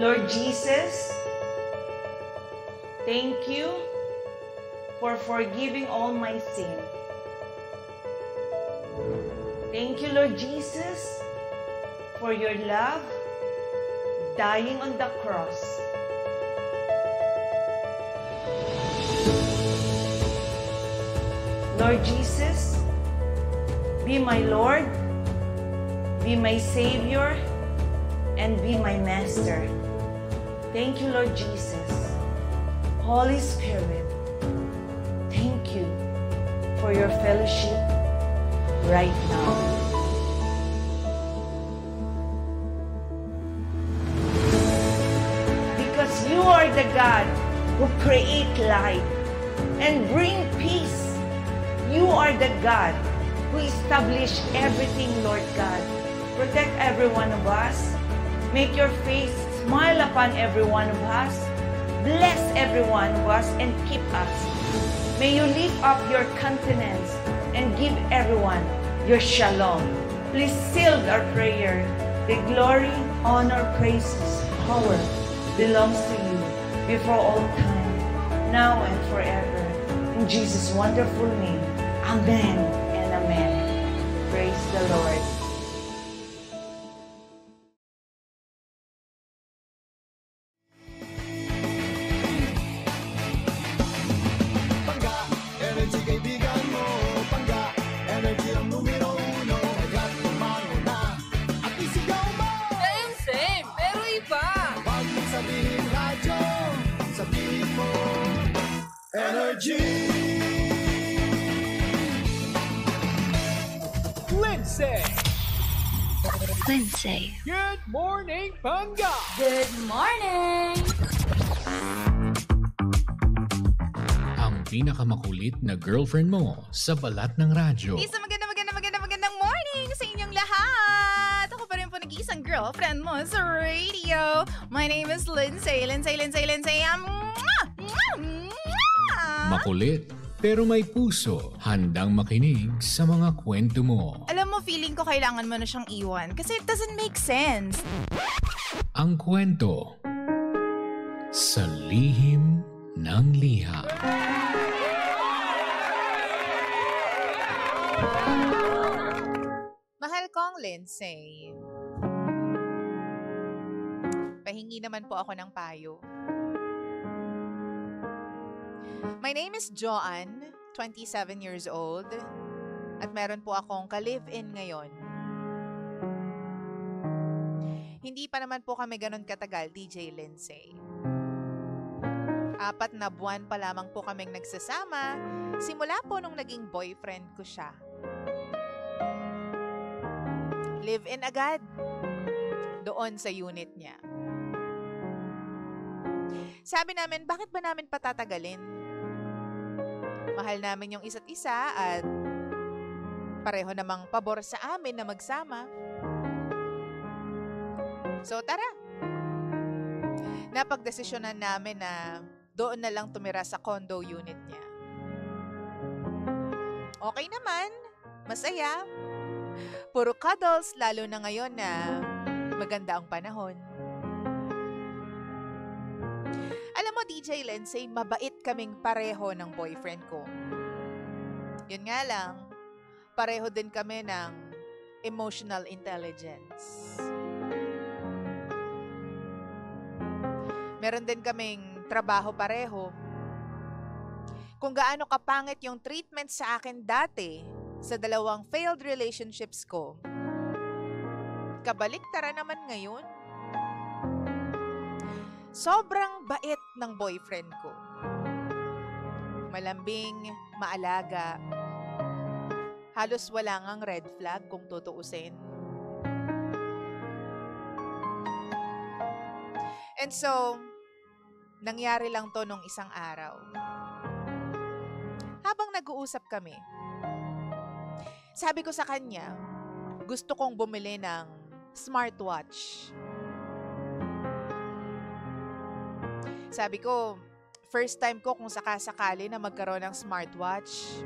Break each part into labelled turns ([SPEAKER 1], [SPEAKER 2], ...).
[SPEAKER 1] Lord Jesus, thank you for forgiving all my sin. Thank you, Lord Jesus, for your love, dying on the cross. Lord Jesus, be my Lord, be my Savior, and be my Master. Thank you, Lord Jesus. Holy Spirit, thank you for your fellowship right now. Because you are the God who create light and bring peace. You are the God who established everything, Lord God. Protect every one of us. Make your face smile upon every one of us. Bless every one of us and keep us. May you lift up your countenance and give everyone your shalom. Please seal our prayer. The glory, honor, praises, power belongs to you before all time, now and forever. In Jesus' wonderful name, amen and amen. Praise the Lord.
[SPEAKER 2] Lindsay.
[SPEAKER 3] Good morning, Panga!
[SPEAKER 2] Good morning!
[SPEAKER 3] Ang pinakamakulit na girlfriend mo sa balat ng radyo.
[SPEAKER 4] Isang magandang morning sa inyong lahat! Ako pa rin po nag-iisang girlfriend mo sa radio. My name is Lindsay.
[SPEAKER 3] Makulit, pero may puso. Handang makinig sa mga kwento mo.
[SPEAKER 4] Alam mo, feeling ko kailangan mo na siyang iwan kasi it doesn't make sense.
[SPEAKER 3] Ang kwento sa lihim ng liha.
[SPEAKER 4] Mahal kong Lindsay. Pahingi naman po ako ng payo. My name is Joanne, 27 years old, at meron po akong ka-live-in ngayon. Hindi pa naman po kami ganun katagal, DJ Lindsay. 4 na buwan pa lamang po kaming nagsasama, simula po nung naging boyfriend ko siya. Live-in agad, doon sa unit niya. Sabi namin, bakit ba namin patatagalin? Mahal namin yung isa't isa at pareho namang pabor sa amin na magsama. So tara, napagdesisyonan namin na doon na lang tumira sa condo unit niya. Okay naman, masaya. Puro cuddles, lalo na ngayon na maganda ang panahon. Alam mo, DJ Lindsay, mabait kaming pareho ng boyfriend ko. Yun nga lang, pareho din kami ng emotional intelligence. Meron din kaming trabaho pareho. Kung gaano kapangit yung treatment sa akin dati sa 2 failed relationships ko, kabaliktara naman ngayon. Sobrang bait ng boyfriend ko. Malambing, maalaga. Halos wala ngang red flag kung tutuusin. And so, nangyari lang to nung isang araw. Habang nag-uusap kami, sabi ko sa kanya, gusto kong bumili ng smartwatch. Sabi ko, first time ko kung sakasakali na magkaroon ng smartwatch.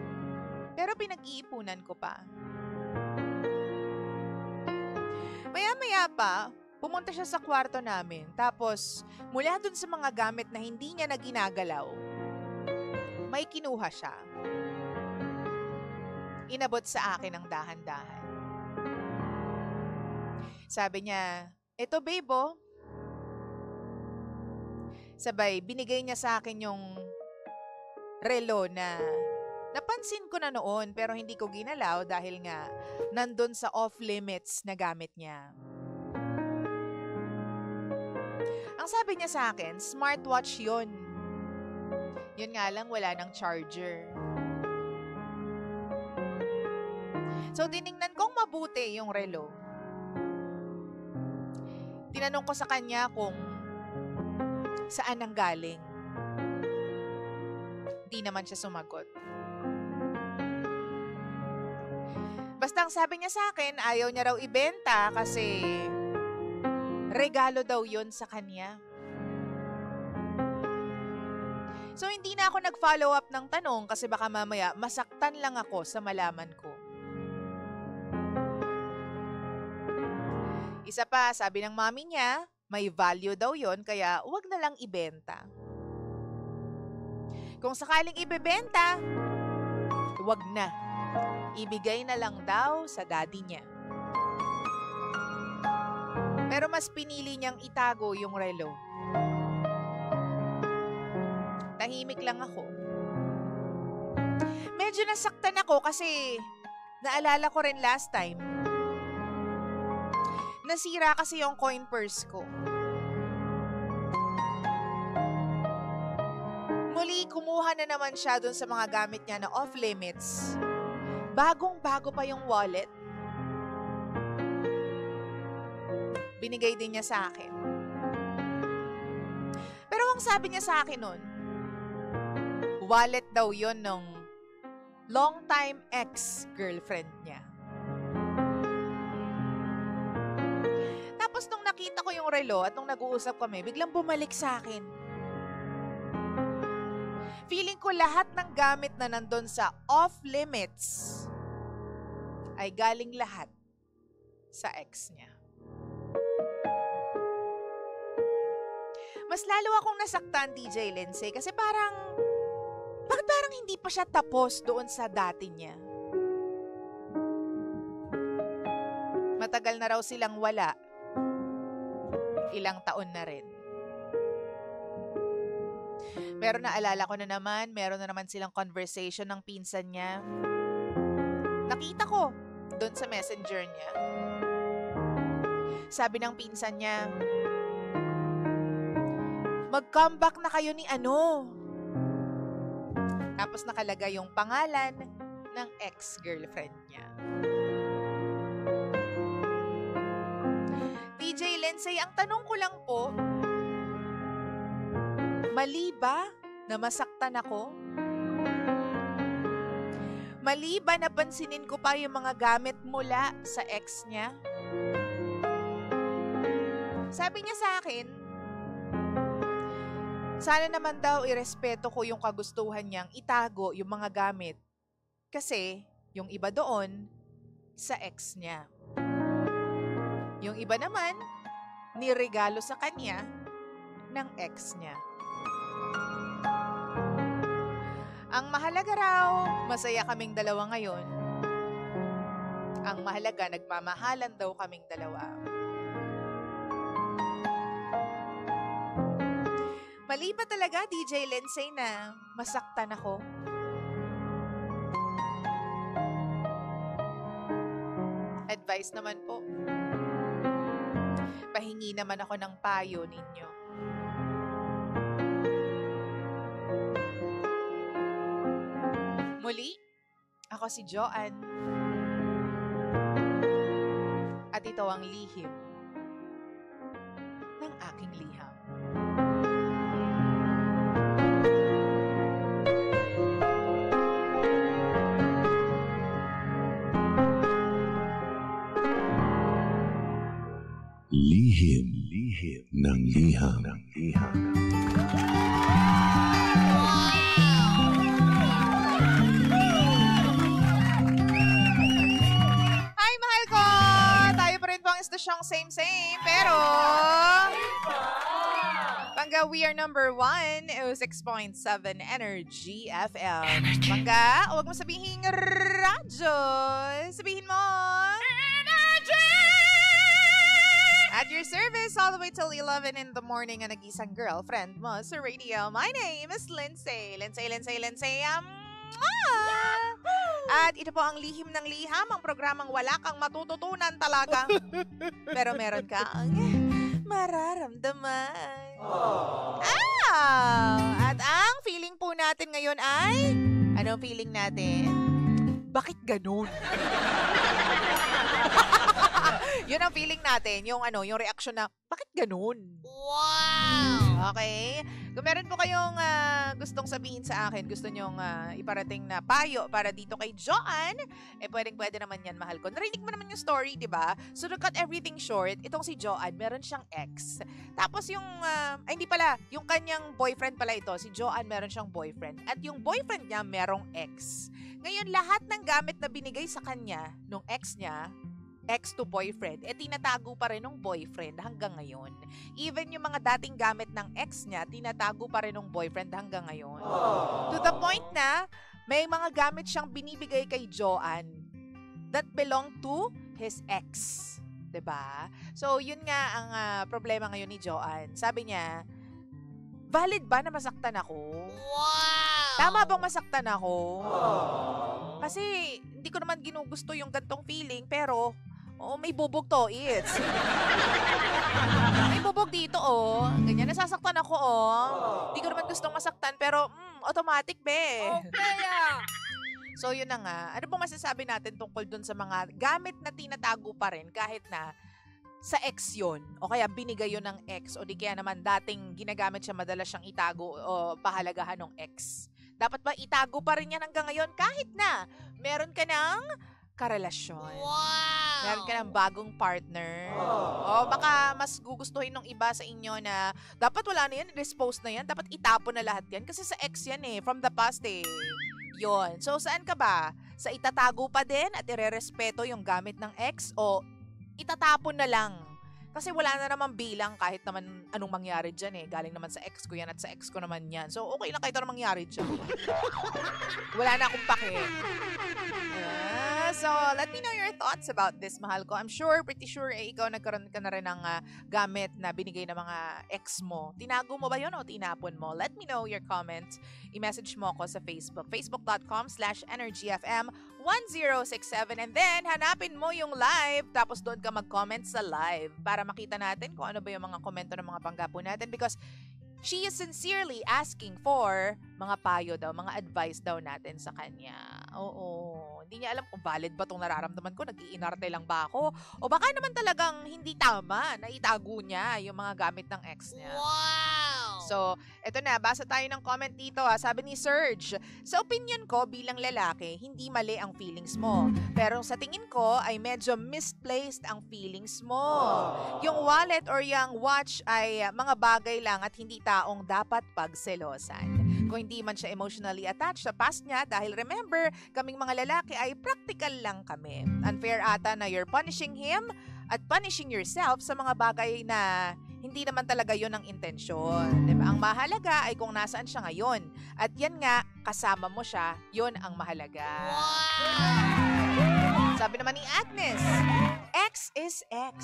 [SPEAKER 4] Pero pinag-iipunan ko pa. Maya-maya pa, Pumunta siya sa kwarto namin. Tapos, mula dun sa mga gamit na hindi niya na ginagalaw, may kinuha siya. Inabot sa akin ng dahan-dahan. Sabi niya, "Eto babe, oh." Sabay, binigay niya sa akin yung relo na napansin ko na noon pero hindi ko ginalaw dahil nga nandun sa off-limits na gamit niya. Ang sabi niya sa akin, smartwatch yun. Yun nga lang, wala ng charger. So, tiningnan kong mabuti yung relo. Tinanong ko sa kanya kung saan ang galing. Di naman siya sumagot. Basta ang sabi niya sa akin, ayaw niya raw ibenta kasi regalo daw yun sa kanya. So, hindi na ako nag-follow up ng tanong kasi baka mamaya masaktan lang ako sa malaman ko. Isa pa, sabi ng mami niya, may value daw yon kaya wag na lang ibenta. Kung sakaling ibebenta, wag na. Ibigay na lang daw sa daddy niya. Pero mas pinili niyang itago yung relo. Tahimik lang ako. Medyo nasaktan ako kasi naalala ko rin last time. Nasira kasi yung coin purse ko. Muli, kumuha na naman siya dun sa mga gamit niya na off-limits. Bagong-bago pa yung wallet. Binigay din niya sa akin. Pero ang sabi niya sa akin nun, wallet daw yon ng long-time ex-girlfriend niya. Tapos nung nakita ko yung relo at nung nag-uusap kami, biglang bumalik sa akin. Feeling ko lahat ng gamit na nandun sa off-limits ay galing lahat sa ex niya. Mas lalo akong nasaktan, DJ Lindsay, kasi bakit parang hindi pa siya tapos doon sa dati niya? Matagal na raw silang wala. Ilang taon na rin. Pero naalala ko na naman, meron na naman silang conversation ng pinsan niya. Nakita ko doon sa messenger niya. Sabi ng pinsan niya, mag-comeback na kayo ni ano. Tapos nakalagay yung pangalan ng ex-girlfriend niya. DJ Lindsay, ang tanong ko lang po, mali ba na masaktan ako? Mali ba na pansinin ko pa yung mga gamit mula sa ex niya? Sabi niya sa akin, sana naman daw irespeto ko yung kagustuhan niyang itago yung mga gamit kasi yung iba doon sa ex niya. Yung iba naman, niregalo sa kanya ng ex niya. Ang mahalaga raw, masaya kaming dalawa ngayon. Ang mahalaga, nagmamahalan daw kaming dalawa. Mali ba talaga, DJ Lindsay, na masaktan ako? Advice naman po. Pahingi naman ako ng payo ninyo. Muli, ako si Joanne. At ito ang lihim ng aking liham.
[SPEAKER 5] Lihim ng liham.
[SPEAKER 4] to siyang same-same, pero... Pangga, we are number 1. It was 6.7 Energy FM. Pangga, huwag mo sabihin radyo. Sabihin mo... Energy! At your service all the way till 11 in the morning ang nag-isang girlfriend mo sa radio. My name is Lindsay. Lindsay. At ito po ang lihim ng liham, ang programang wala kang matututunan talaga. Pero meron kang mararamdaman. At ang feeling po natin ngayon ay, anong feeling natin? Bakit ganun? Yun ang feeling natin, yung reaction na, bakit ganun? Wow! Okay? Kung meron po kayong gustong sabihin sa akin, gusto nyong iparating na payo para dito kay Joanne, pwede naman yan, mahal ko. Narinig mo naman yung story, di ba? So to cut everything short, itong si Joanne, meron siyang ex. Tapos yung, yung kanyang boyfriend pala ito, si Joanne meron siyang boyfriend. At yung boyfriend niya merong ex. Ngayon, lahat ng gamit na binigay sa kanya, nung ex niya, ex to boyfriend, tinatago pa rin ng boyfriend hanggang ngayon. Even yung mga dating gamit ng ex niya, tinatago pa rin ng boyfriend hanggang ngayon. To the point na, may mga gamit siyang binibigay kay Joanne that belong to his ex. Diba? So, yun nga ang problema ngayon ni Joanne. Sabi niya, valid ba na masaktan ako? Wow! Tama bang masaktan ako? Kasi, hindi ko naman ginugusto yung gantong feeling, pero, may bubog to, it's. May bubog dito, Ganyan, nasasaktan ako, Hindi ko naman gustong masaktan, pero, automatic, be. Okay, So, yun na nga. Ano bang masasabi natin tungkol dun sa mga gamit na tinatago pa rin kahit na sa ex yun, o kaya binigay yun ng ex, o di kaya naman dating ginagamit siya, madalas siyang itago o pahalagahan ng ex. Dapat ba itago pa rin yan hanggang ngayon kahit na meron ka ng karelasyon? Wow! Meron ka ng bagong partner? O baka mas gugustuhin ng iba sa inyo na dapat wala na yan, dispose na yan, dapat itapon na lahat yan kasi sa ex yan from the past Yun. So saan ka ba? Sa itatago pa din at irerespeto yung gamit ng ex o itatapon na lang? Kasi wala na naman bilang kahit naman anong mangyari dyan Galing naman sa ex ko yan at sa ex ko naman yan. So, okay lang kahit anong mangyari dyan. Wala na akong pake. So, let me know your thoughts about this, mahal ko. I'm sure, pretty sure, ikaw nagkaroon ka na rin ng gamit na binigay ng mga ex mo. Tinago mo ba yun o tinapon mo? Let me know your comments. I-message mo ako sa Facebook. Facebook.com/energyfm1067 and then, hanapin mo yung live tapos doon ka mag-comment sa live para makita natin kung ano ba yung mga komento ng mga panggapo natin because she is sincerely asking for mga payo daw, mga advice daw natin sa kanya. Oo. Hindi niya alam kung valid ba itong nararamdaman ko, nag-iinarte lang ba ako, o baka naman talagang hindi tama na itago niya yung mga gamit ng ex niya. Wow! So, eto na, basa tayo ng comment dito. Sabi ni Serge, sa opinion ko bilang lalaki, hindi mali ang feelings mo. Pero sa tingin ko ay medyo misplaced ang feelings mo. Yung wallet or yung watch ay mga bagay lang at hindi taong dapat pagselosan. Kung hindi man siya emotionally attached sa past niya dahil remember, kaming mga lalaki ay practical lang kami. Unfair ata na you're punishing him at punishing yourself sa mga bagay na hindi naman talaga yon ang intensyon. Diba? Ang mahalaga ay kung nasaan siya ngayon. At yan nga, kasama mo siya, yon ang mahalaga. Wow! Sabi naman ni Agnes, X is X.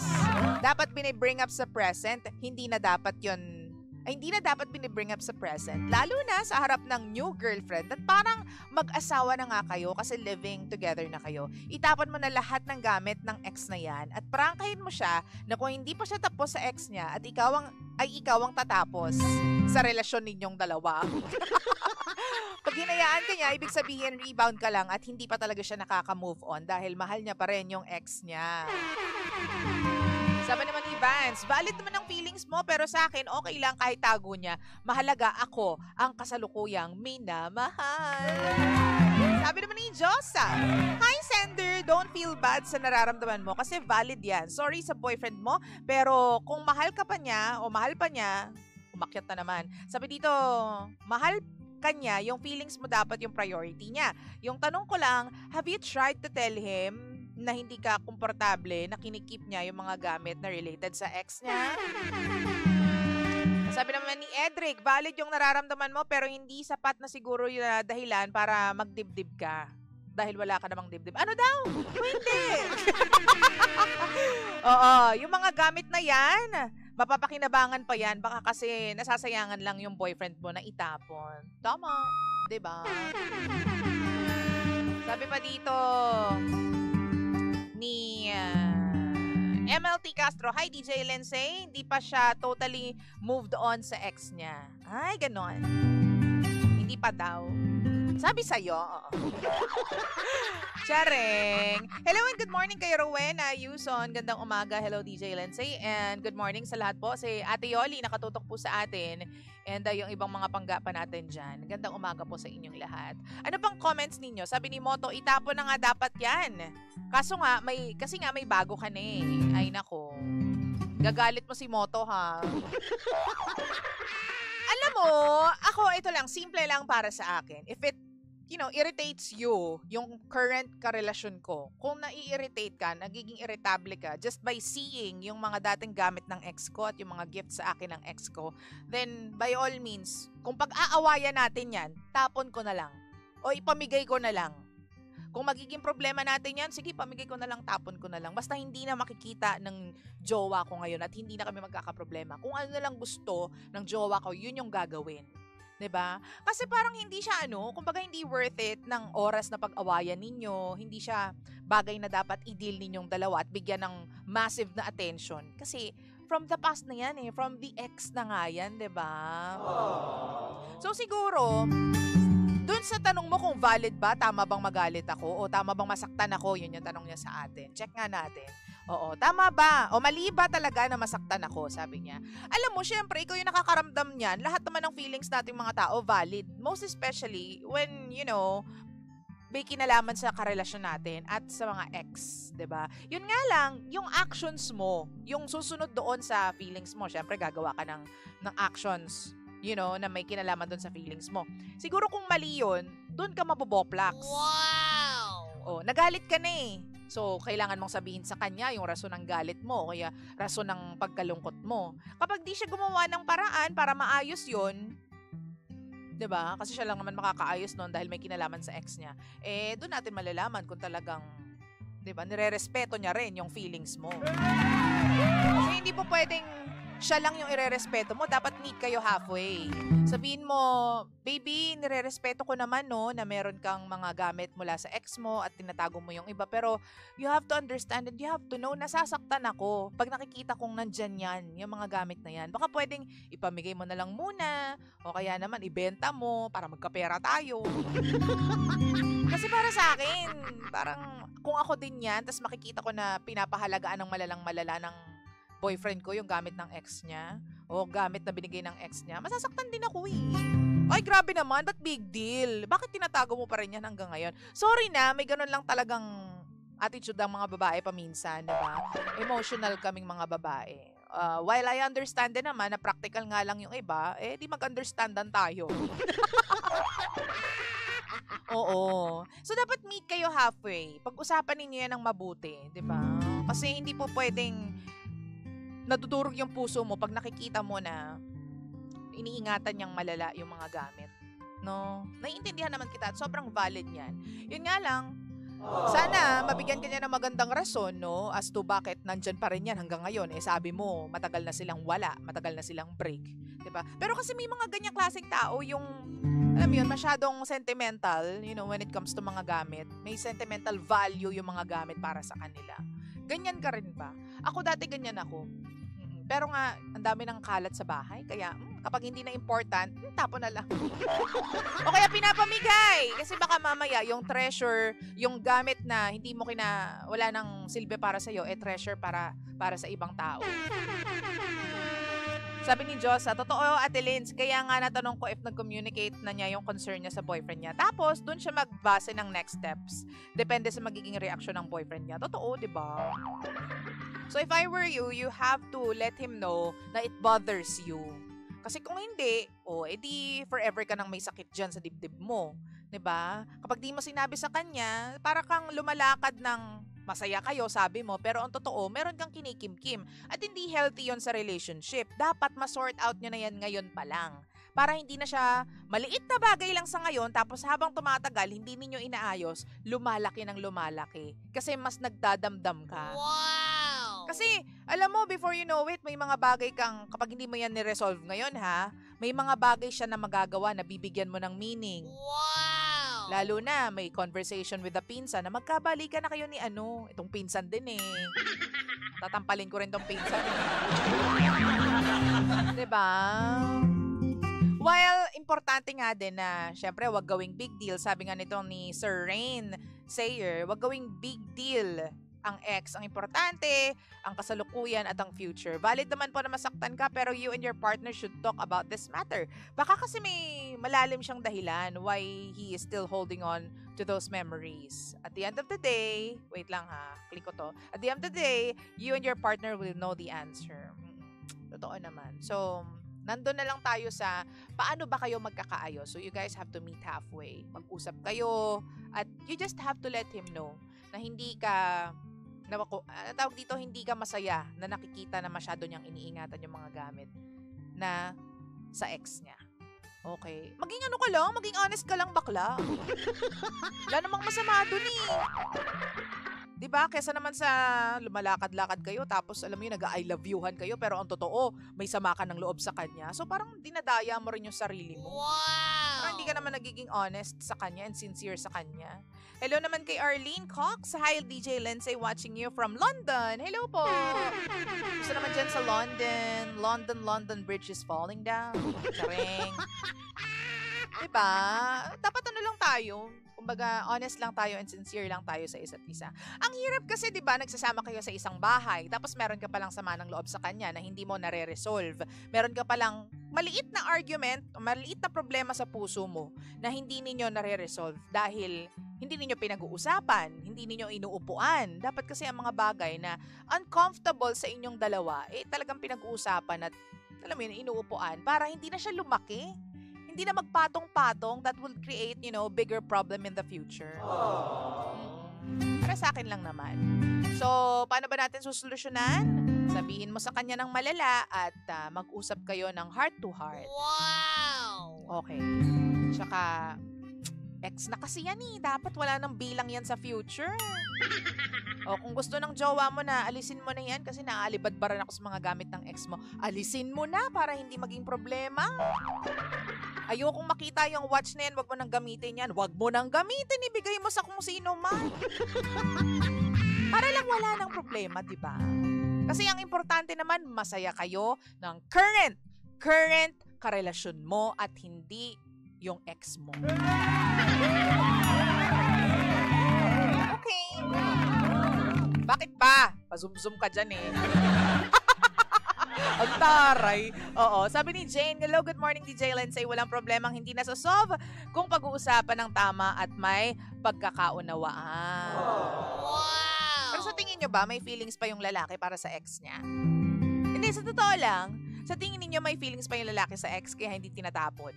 [SPEAKER 4] Dapat binibring up sa present, hindi na dapat binibring up sa present. Lalo na sa harap ng new girlfriend at parang mag-asawa na nga kayo kasi living together na kayo. Itapon mo na lahat ng gamit ng ex na yan at prangkahin mo siya na kung hindi pa siya tapos sa ex niya at ikaw ang tatapos sa relasyon ninyong dalawa. Pag hinayaan ka niya, ibig sabihin rebound ka lang at hindi pa talaga siya nakaka-move on dahil mahal niya pa rin yung ex niya. Sabi naman ni Vance, valid naman ang feelings mo pero sa akin okay lang kahit tago niya. Mahalaga ako ang kasalukuyang minamahal. Sabi naman ni Josa, hi sender, don't feel bad sa nararamdaman mo kasi valid yan. Sorry sa boyfriend mo pero kung mahal ka pa niya o mahal pa niya, umakyat na naman. Sabi dito, mahal ka niya, yung feelings mo dapat yung priority niya. Yung tanong ko lang, have you tried to tell him na hindi ka komportable na kinikip niya yung mga gamit na related sa ex niya? Sabi naman ni Edric, valid yung nararamdaman mo pero hindi sapat na siguro yung dahilan para magdibdib ka. Dahil wala ka namang dibdib. Ano daw? Hindi! Oo, yung mga gamit na yan, mapapakinabangan pa yan. Baka kasi nasasayangan lang yung boyfriend mo na itapon. Tama. Diba? Sabi pa dito ni MLT Castro, hi DJ Lindsay, hindi pa siya totally moved on sa ex niya. Ay, ganon. Hindi pa daw. Sabi sa'yo, oo. Charing. Hello and good morning kay Rowena Yuson. Gandang umaga. Hello DJ Lindsay. And good morning sa lahat po. Si Ate Yoli nakatutok po sa atin. And yung ibang mga panggapan natin dyan. Gandang umaga po sa inyong lahat. Ano pang comments ninyo? Sabi ni Moto, itapon na nga dapat yan. Kasi nga may bago ka na eh. Ay nako. Gagalit mo si Moto ha. Alam mo, ako ito lang, simple lang para sa akin. If it, irritates you, yung current karelasyon ko, kung nai-irritate ka, nagiging irritable ka, just by seeing yung mga dating gamit ng ex ko at yung mga gifts sa akin ng ex ko, then by all means, kung pag-aawayan natin yan, tapon ko na lang. O ipamigay ko na lang. Kung magiging problema natin yan, sige, pamigay ko na lang, tapon ko na lang. Basta hindi na makikita ng jowa ko ngayon at hindi na kami magkakaproblema. Kung ano na lang gusto ng jowa ko, yun yung gagawin. 'Di ba? Kasi parang hindi siya kumbaga hindi worth it ng oras na pag-awayan ninyo, hindi siya bagay na dapat i-deal ninyong dalawa at bigyan ng massive na attention. Kasi from the past na yan from the ex na nga yan, 'di ba? So siguro, dun sa tanong mo kung valid ba, tama bang magalit ako o tama bang masaktan ako, yun yung tanong niya sa atin. Check nga natin. Oo, tama ba? O mali ba talaga na masaktan ako, sabi niya. Alam mo, syempre, ikaw yung nakakaramdam niyan. Lahat naman ng feelings nating mga tao valid. Most especially when, may kinalaman sa karelasyon natin at sa mga ex, 'di ba? Yun nga lang, yung actions mo, yung susunod doon sa feelings mo, syempre gagawa ka ng actions, na may kinalaman doon sa feelings mo. Siguro kung mali yun, doon ka maboboplax. Wow! Nagalit ka na eh. So, kailangan mong sabihin sa kanya yung rason ng galit mo, kaya rason ng pagkalungkot mo. Kapag di siya gumawa ng paraan para maayos yun, 'di ba? Kasi siya lang naman makakaayos noon dahil may kinalaman sa ex niya. Doon natin malalaman kung talagang, 'di ba, nirerespeto niya rin yung feelings mo. Kasi hindi po pwedeng siya lang yung irerespeto mo, dapat meet kayo halfway. Sabihin mo, baby, nirerespeto ko naman na meron kang mga gamit mula sa ex mo at tinatago mo yung iba. Pero you have to understand and you have to know, nasasaktan ako pag nakikita kong nandyan yan, yung mga gamit na yan. Baka pwedeng ipamigay mo na lang muna o kaya naman ibenta mo para magkapera tayo. Kasi para sa akin, parang kung ako din yan, tas makikita ko na pinapahalagaan ng malalang-malala ng boyfriend ko yung gamit ng ex niya o gamit na binigay ng ex niya, masasaktan din ako eh. Ay, grabe naman, but big deal. Bakit tinatago mo pa rin yan hanggang ngayon? Sorry na, may ganun lang talagang attitude ng mga babae paminsan, diba? Emotional kaming mga babae. While I understand din naman na practical nga lang yung iba, di mag-understandan tayo. Oo. So, dapat meet kayo halfway. Pag-usapan ninyo yan ng mabuti, diba? Kasi hindi po pwedeng nadudurog yung puso mo pag nakikita mo na iniingatan niyang malala yung mga gamit. No? Naiintindihan naman kita at sobrang valid niyan. Yun nga lang, sana mabigyan ka niya ng magandang rason, no? As to bakit nandyan pa rin yan hanggang ngayon. Sabi mo, matagal na silang wala, matagal na silang break. Diba? Pero kasi may mga ganyang klaseng tao yung, alam mo yun, masyadong sentimental, when it comes to mga gamit. May sentimental value yung mga gamit para sa kanila. Ganyan ka rin ba? Ako dati ganyan ako. Pero nga, ang dami ng kalat sa bahay. Kaya, kapag hindi na important, tapo na lang. O kaya pinapamigay. Kasi baka mamaya, yung treasure, yung gamit na hindi mo wala nang silbi para sa'yo, treasure para sa ibang tao. Sabi ni Diyos, totoo, Ate Linz, kaya nga natanong ko if nag-communicate na niya yung concern niya sa boyfriend niya. Tapos, dun siya magbase ng next steps. Depende sa magiging reaction ng boyfriend niya. Totoo, di ba? So, if I were you, you have to let him know na it bothers you. Kasi kung hindi, edi forever ka nang may sakit dyan sa dibdib mo. 'Di ba? Kapag di mo sinabi sa kanya, para kang lumalakad ng masaya kayo, sabi mo, pero ang totoo, meron kang kinikim-kim. At hindi healthy yon sa relationship. Dapat ma-sort out nyo na yan ngayon pa lang. Para hindi na siya maliit na bagay lang sa ngayon, tapos habang tumatagal, hindi ninyo inaayos, lumalaki ng lumalaki. Kasi mas nagdadamdam ka.
[SPEAKER 2] Wow!
[SPEAKER 4] Kasi, alam mo, before you know it, may mga bagay kang, kapag hindi mo yan ni-resolve ngayon ha, may mga bagay siya na magagawa na bibigyan mo ng meaning.
[SPEAKER 2] Wow!
[SPEAKER 4] Lalo na, may conversation with the pinsan na magkabalikan na kayo ni itong pinsan din eh. Tatampalin ko rin tong pinsan. Diba? While importante nga din na, syempre, wag gawing big deal. Sabi nga nito ni Sir Rain Sayer, wag gawing big deal ang ex. Ang importante, ang kasalukuyan at ang future. Valid naman po na masaktan ka, pero you and your partner should talk about this matter. Baka kasi may malalim siyang dahilan why he is still holding on to those memories. At the end of the day, wait lang ha, click ko to. At the end of the day, you and your partner will know the answer. Totoo naman. So, nandun na lang tayo sa paano ba kayo magkakaayos. So, you guys have to meet halfway. Mag-usap kayo at you just have to let him know na hindi ka tawag dito, hindi ka masaya na nakikita na masyado niyang iniingatan yung mga gamit na sa ex niya. Okay. Maging ano ka lang, maging honest ka lang bakla. Wala namang masama dun eh. Diba? Kesa naman sa lumalakad-lakad kayo tapos alam mo yun, nag-I love youhan kayo pero ang totoo, may sama ka ng loob sa kanya. So parang dinadaya mo rin yung sarili mo.
[SPEAKER 2] Wow!
[SPEAKER 4] Parang hindi ka naman nagiging honest sa kanya and sincere sa kanya. Hello naman kay Arlene Cox. Hi, DJ Lindsay watching you from London. Hello po! Gusto naman dyan sa London. London Bridge is falling down. Charing. Diba? Dapat ano lang tayo. Kumbaga, honest lang tayo and sincere lang tayo sa isa't isa. Ang hirap kasi, di ba, nagsasama kayo sa isang bahay, tapos meron ka palang sama ng loob sa kanya na hindi mo nare-resolve. Meron ka palang maliit na argument, maliit na problema sa puso mo na hindi ninyo nare-resolve dahil hindi ninyo pinag-uusapan, hindi ninyo inuupuan. Dapat kasi ang mga bagay na uncomfortable sa inyong dalawa, talagang pinag-uusapan at alam mo yun, inuupuan para hindi na siya lumaki. Hindi na magpatong-patong that will create, bigger problem in the future. Para sa akin lang naman. So, paano ba natin susolusyonan? Sabihin mo sa kanya ng malala at mag-usap kayo ng heart to heart.
[SPEAKER 2] Wow!
[SPEAKER 4] Okay. Tsaka, ex na kasi yan eh. Dapat wala nang bilang yan sa future. O kung gusto ng jowa mo na, alisin mo na yan kasi naaalibadbaran ako sa mga gamit ng ex mo. Alisin mo na para hindi maging problema. Ayokong makita yung watch na yan, wag mo nang gamitin yan. Wag mo nang gamitin, ibigay mo sa kung sino man. Para lang wala ng problema, di ba? Kasi ang importante naman, masaya kayo ng current karelasyon mo at hindi yung ex mo. Okay. Bakit ba? Pazum-zoom ka dyan eh. Ang taray. Oo. Sabi ni Jane, hello, good morning DJ Lindsay. Walang problemang hindi nasosolve kung pag-uusapan ng tama at may pagkakaunawaan.
[SPEAKER 2] Wow!
[SPEAKER 4] Pero sa tingin nyo ba, may feelings pa yung lalaki para sa ex niya? Hindi, sa totoo lang, sa tingin niyo may feelings pa yung lalaki sa ex kaya hindi tinatapon?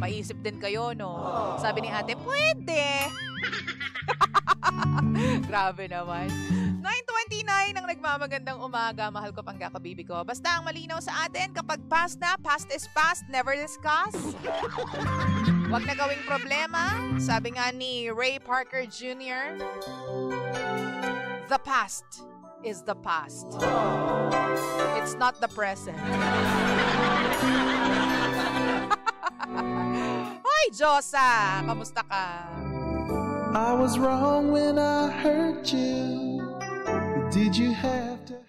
[SPEAKER 4] Paisip din kayo, no? Sabi ni ate, pwede. Grabe naman. 9:29 ang nagmamagandang umaga. Mahal ko pang kakabibi ko. Basta ang malinaw sa atin, kapag past na, past is past, never discuss. Huwag na gawing problema. Sabi nga ni Ray Parker Jr., the past is the past. It's not the present. Hoy, Josa! Kamusta ka?
[SPEAKER 5] I was wrong when I hurt you. Did you have to